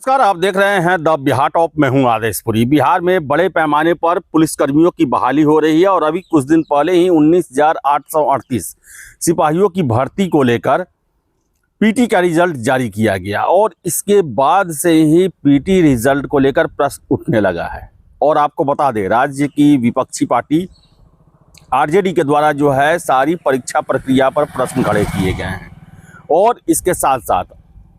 नमस्कार, आप देख रहे हैं द बिहार टॉप। मैं हूं आदेशपुरी। बिहार में बड़े पैमाने पर पुलिसकर्मियों की बहाली हो रही है और अभी कुछ दिन पहले ही 19,838 सिपाहियों की भर्ती को लेकर पीटी का रिजल्ट जारी किया गया और इसके बाद से ही पीटी रिजल्ट को लेकर प्रश्न उठने लगा है। और आपको बता दें, राज्य की विपक्षी पार्टी आरजेडी के द्वारा जो है सारी परीक्षा प्रक्रिया पर प्रश्न खड़े किए गए हैं और इसके साथ साथ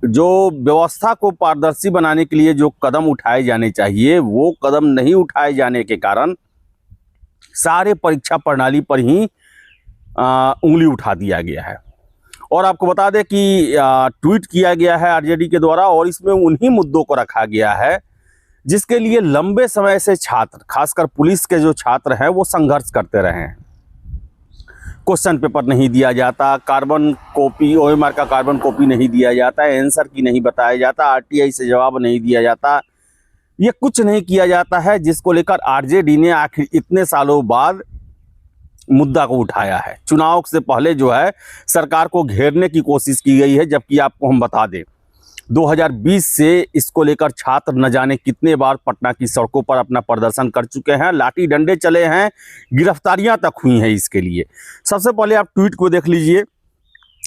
जो व्यवस्था को पारदर्शी बनाने के लिए जो कदम उठाए जाने चाहिए वो कदम नहीं उठाए जाने के कारण सारे परीक्षा प्रणाली पर ही उंगली उठा दिया गया है। और आपको बता दें कि ट्वीट किया गया है आरजेडी के द्वारा और इसमें उन्हीं मुद्दों को रखा गया है जिसके लिए लंबे समय से छात्र, खासकर पुलिस के जो छात्र हैं, वो संघर्ष करते रहे हैं। क्वेश्चन पेपर नहीं दिया जाता, कार्बन कॉपी, ओएमआर का कार्बन कॉपी नहीं दिया जाता, आंसर की नहीं बताया जाता, आरटीआई से जवाब नहीं दिया जाता, ये कुछ नहीं किया जाता है, जिसको लेकर आरजेडी ने आखिर इतने सालों बाद मुद्दा को उठाया है। चुनाव से पहले जो है सरकार को घेरने की कोशिश की गई है, जबकि आपको हम बता दें 2020 से इसको लेकर छात्र न जाने कितने बार पटना की सड़कों पर अपना प्रदर्शन कर चुके हैं, लाठी डंडे चले हैं, गिरफ्तारियां तक हुई हैं इसके लिए। सबसे पहले आप ट्वीट को देख लीजिए।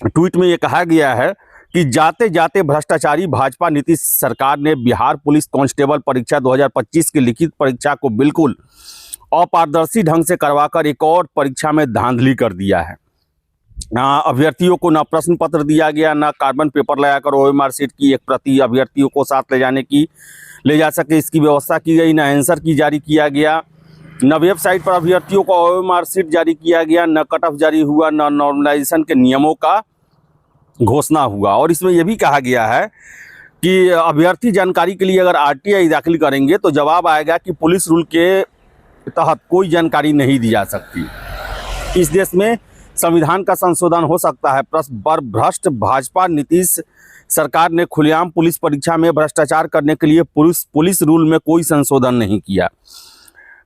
ट्वीट में ये कहा गया है कि जाते जाते भ्रष्टाचारी भाजपा नीतीश सरकार ने बिहार पुलिस कांस्टेबल परीक्षा 2025 की लिखित परीक्षा को बिल्कुल अपारदर्शी ढंग से करवाकर एक और परीक्षा में धांधली कर दिया है। अभ्यर्थियों को न प्रश्न पत्र दिया गया, न कार्बन पेपर लगाकर ओएमआर शीट की एक प्रति अभ्यर्थियों को साथ ले जा सके इसकी व्यवस्था की गई, न आंसर की जारी किया गया, न वेबसाइट पर अभ्यर्थियों को ओएमआर शीट जारी किया गया, न कट ऑफ जारी हुआ, न नॉर्मलाइजेशन के नियमों का घोषणा हुआ। और इसमें यह भी कहा गया है कि अभ्यर्थी जानकारी के लिए अगर आरटीआई दाखिल करेंगे तो जवाब आएगा कि पुलिस रूल के तहत कोई जानकारी नहीं दी जा सकती। इस देश में संविधान का संशोधन हो सकता है पर भ्रष्ट भाजपा नीतीश सरकार ने खुलेआम पुलिस परीक्षा में भ्रष्टाचार करने के लिए पुलिस रूल में कोई संशोधन नहीं किया।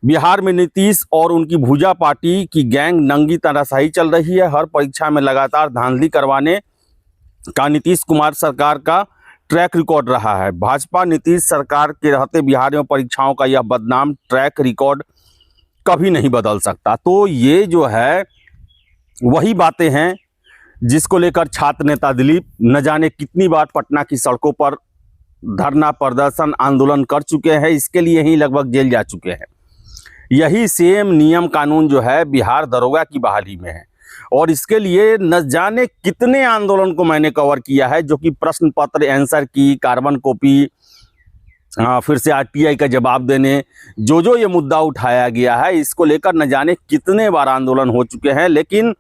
बिहार में नीतीश और उनकी भुजा पार्टी की गैंग नंगी तानाशाही चल रही है। हर परीक्षा में लगातार धांधली करवाने का नीतीश कुमार सरकार का ट्रैक रिकॉर्ड रहा है। भाजपा नीतीश सरकार के रहते बिहार में परीक्षाओं का यह बदनाम ट्रैक रिकॉर्ड कभी नहीं बदल सकता। तो ये जो है वही बातें हैं जिसको लेकर छात्र नेता दिलीप न जाने कितनी बार पटना की सड़कों पर धरना प्रदर्शन आंदोलन कर चुके हैं। इसके लिए ही लगभग जेल जा चुके हैं। यही सेम नियम कानून जो है बिहार दरोगा की बहाली में है और इसके लिए न जाने कितने आंदोलन को मैंने कवर किया है, जो कि प्रश्न पत्र, आंसर की, कार्बन कॉपी, फिर से आरटीआई का जवाब देने, जो ये मुद्दा उठाया गया है, इसको लेकर न जाने कितने बार आंदोलन हो चुके हैं। लेकिन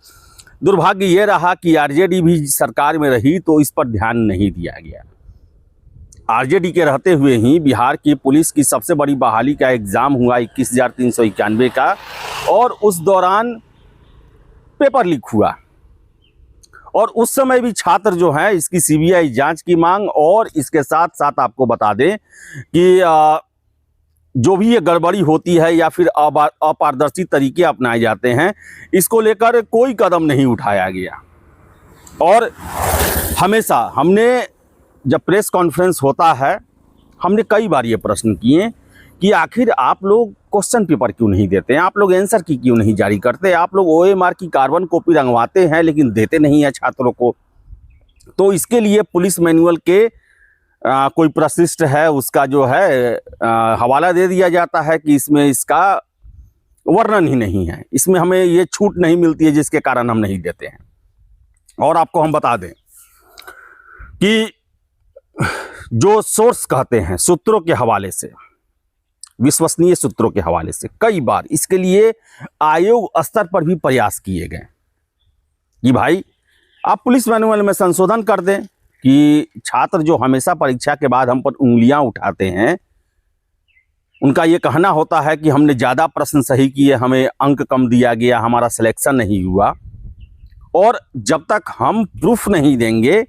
दुर्भाग्य ये रहा कि आरजेडी भी सरकार में रही तो इस पर ध्यान नहीं दिया गया। आरजेडी के रहते हुए ही बिहार की पुलिस की सबसे बड़ी बहाली का एग्ज़ाम हुआ 21,391 का और उस दौरान पेपर लीक हुआ और उस समय भी छात्र जो हैं इसकी सीबीआई जांच की मांग। और इसके साथ साथ आपको बता दें कि जो भी ये गड़बड़ी होती है या फिर अपारदर्शी तरीके अपनाए जाते हैं, इसको लेकर कोई कदम नहीं उठाया गया। और हमेशा हमने जब प्रेस कॉन्फ्रेंस होता है, हमने कई बार ये प्रश्न किए कि आखिर आप लोग क्वेश्चन पेपर क्यों नहीं देते हैं, आप लोग आंसर की क्यों नहीं जारी करते, आप लोग ओएमआर की कार्बन कॉपी रंगवाते हैं लेकिन देते नहीं हैं छात्रों को। तो इसके लिए पुलिस मैनुअल के कोई प्रशिष्ट है उसका जो है हवाला दे दिया जाता है कि इसमें इसका वर्णन ही नहीं है, इसमें हमें ये छूट नहीं मिलती है जिसके कारण हम नहीं देते हैं। और आपको हम बता दें कि जो सोर्स कहते हैं, सूत्रों के हवाले से, विश्वसनीय सूत्रों के हवाले से कई बार इसके लिए आयोग स्तर पर भी प्रयास किए गए कि भाई आप पुलिस मैनुअल में संशोधन कर दें कि छात्र जो हमेशा परीक्षा के बाद हम पर उंगलियां उठाते हैं, उनका ये कहना होता है कि हमने ज़्यादा प्रश्न सही किए, हमें अंक कम दिया गया, हमारा सिलेक्शन नहीं हुआ। और जब तक हम प्रूफ नहीं देंगे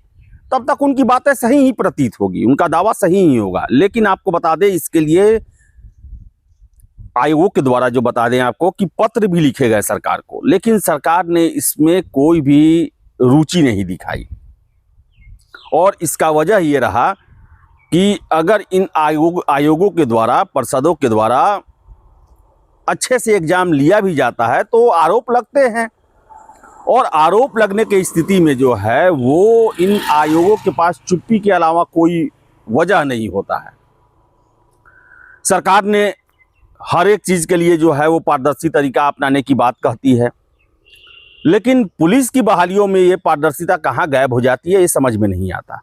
तब तक उनकी बातें सही ही प्रतीत होगी, उनका दावा सही ही होगा। लेकिन आपको बता दें, इसके लिए आयोग के द्वारा जो बता दें आपको कि पत्र भी लिखे गए सरकार को, लेकिन सरकार ने इसमें कोई भी रुचि नहीं दिखाई। और इसका वजह ये रहा कि अगर इन आयोगों के द्वारा, परिषदों के द्वारा अच्छे से एग्जाम लिया भी जाता है तो आरोप लगते हैं, और आरोप लगने की स्थिति में जो है वो इन आयोगों के पास चुप्पी के अलावा कोई वजह नहीं होता है। सरकार ने हर एक चीज़ के लिए जो है वो पारदर्शी तरीका अपनाने की बात कहती है, लेकिन पुलिस की बहालियों में ये पारदर्शिता कहाँ गायब हो जाती है, ये समझ में नहीं आता।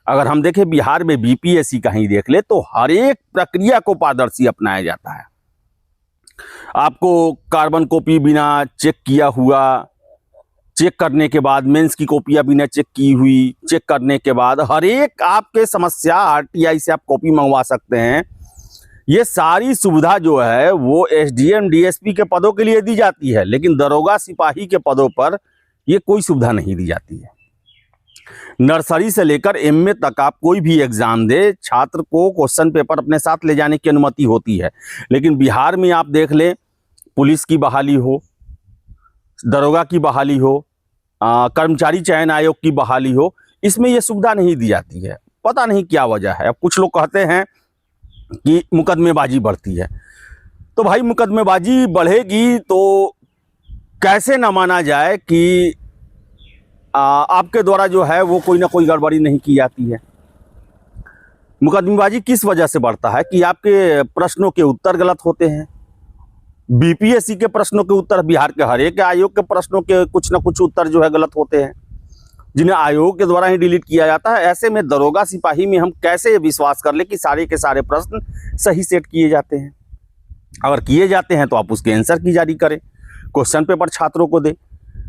अगर हम देखें बिहार में बीपीएससी कहीं देख ले तो हर एक प्रक्रिया को पारदर्शी अपनाया जाता है। आपको कार्बन कॉपी बिना चेक किया हुआ, चेक करने के बाद मेंस की कॉपियां बिना चेक की हुई, चेक करने के बाद हर एक आपके समस्या आरटीआई से आप कॉपी मंगवा सकते हैं। ये सारी सुविधा जो है वो एसडीएम डीएसपी के पदों के लिए दी जाती है, लेकिन दरोगा सिपाही के पदों पर ये कोई सुविधा नहीं दी जाती है। नर्सरी से लेकर एमए तक आप कोई भी एग्जाम दे, छात्र को क्वेश्चन पेपर अपने साथ ले जाने की अनुमति होती है, लेकिन बिहार में आप देख लें, पुलिस की बहाली हो, दरोगा की बहाली हो, कर्मचारी चयन आयोग की बहाली हो, इसमें यह सुविधा नहीं दी जाती है। पता नहीं क्या वजह है। अब कुछ लोग कहते हैं कि मुकदमेबाजी बढ़ती है, तो भाई मुकदमेबाजी बढ़ेगी तो कैसे ना माना जाए कि आपके द्वारा जो है वो कोई ना कोई गड़बड़ी नहीं की जाती है। मुकदमेबाजी किस वजह से बढ़ता है कि आपके प्रश्नों के उत्तर गलत होते हैं। बीपीएससी के प्रश्नों के उत्तर, बिहार के हर एक आयोग के प्रश्नों के कुछ ना कुछ उत्तर जो है गलत होते हैं, जिन्हें आयोग के द्वारा ही डिलीट किया जाता है। ऐसे में दरोगा सिपाही में हम कैसे विश्वास कर ले कि सारे के सारे प्रश्न सही सेट किए जाते हैं। अगर किए जाते हैं तो आप उसके आंसर की जारी करें, क्वेश्चन पेपर छात्रों को दें।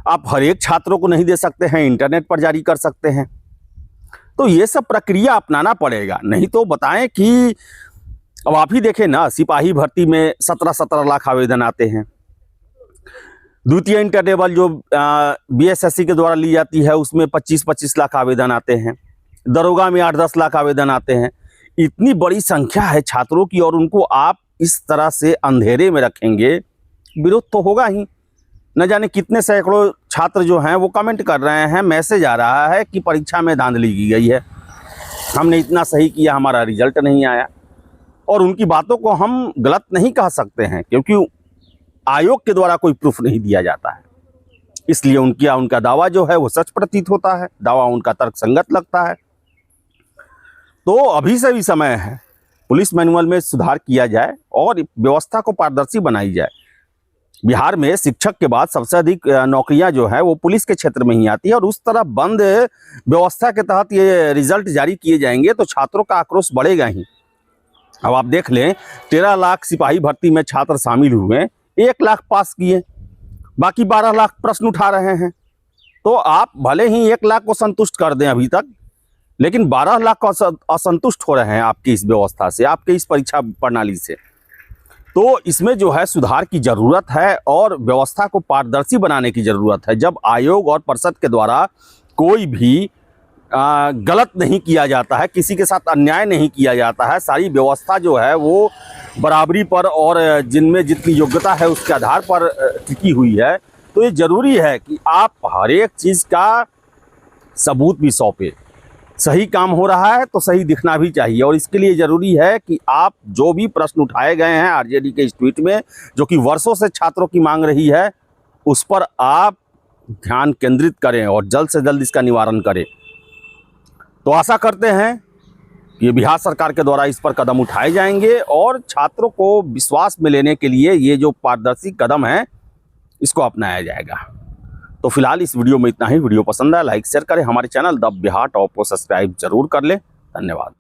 आप हर एक छात्रों को नहीं दे सकते हैं, इंटरनेट पर जारी कर सकते हैं। तो ये सब प्रक्रिया अपनाना पड़ेगा, नहीं तो बताएं कि अब आप ही देखें ना, सिपाही भर्ती में 17-17 लाख आवेदन आते हैं। द्वितीय इंटर लेवल जो बीएसएससी के द्वारा ली जाती है उसमें 25-25 लाख आवेदन आते हैं। दरोगा में 8-10 लाख आवेदन आते हैं। इतनी बड़ी संख्या है छात्रों की, और उनको आप इस तरह से अंधेरे में रखेंगे, विरोध तो होगा ही। न जाने कितने सैकड़ों छात्र जो हैं वो कमेंट कर रहे हैं, मैसेज आ रहा है कि परीक्षा में धांधली की गई है, हमने इतना सही किया, हमारा रिजल्ट नहीं आया। और उनकी बातों को हम गलत नहीं कह सकते हैं, क्योंकि आयोग के द्वारा कोई प्रूफ नहीं दिया जाता है, इसलिए उनका दावा जो है वो सच प्रतीत होता है, दावा उनका तर्कसंगत लगता है। तो अभी से भी समय है, पुलिस मैनुअल में सुधार किया जाए और व्यवस्था को पारदर्शी बनाई जाए। बिहार में शिक्षक के बाद सबसे अधिक नौकरियां जो है वो पुलिस के क्षेत्र में ही आती है, और उस तरह बंद व्यवस्था के तहत ये रिजल्ट जारी किए जाएंगे तो छात्रों का आक्रोश बढ़ेगा ही। अब आप देख लें, 13 लाख सिपाही भर्ती में छात्र शामिल हुए, 1 लाख पास किए, बाकी 12 लाख प्रश्न उठा रहे हैं। तो आप भले ही 1 लाख को संतुष्ट कर दें अभी तक, लेकिन 12 लाख असंतुष्ट हो रहे हैं आपकी इस व्यवस्था से, आपके इस परीक्षा प्रणाली से। तो इसमें जो है सुधार की ज़रूरत है और व्यवस्था को पारदर्शी बनाने की ज़रूरत है। जब आयोग और परिषद के द्वारा कोई भी गलत नहीं किया जाता है, किसी के साथ अन्याय नहीं किया जाता है, सारी व्यवस्था जो है वो बराबरी पर और जिनमें जितनी योग्यता है उसके आधार पर टिकी हुई है, तो ये ज़रूरी है कि आप हर एक चीज़ का सबूत भी सौंपें। सही काम हो रहा है तो सही दिखना भी चाहिए, और इसके लिए ज़रूरी है कि आप जो भी प्रश्न उठाए गए हैं आरजेडी के इस ट्वीट में, जो कि वर्षों से छात्रों की मांग रही है, उस पर आप ध्यान केंद्रित करें और जल्द से जल्द इसका निवारण करें। तो आशा करते हैं कि बिहार सरकार के द्वारा इस पर कदम उठाए जाएंगे और छात्रों को विश्वास में लेने के लिए ये जो पारदर्शी कदम है इसको अपनाया जाएगा। तो फिलहाल इस वीडियो में इतना ही। वीडियो पसंद आया लाइक शेयर करें, हमारे चैनल द बिहार टॉप को सब्सक्राइब जरूर कर लें। धन्यवाद।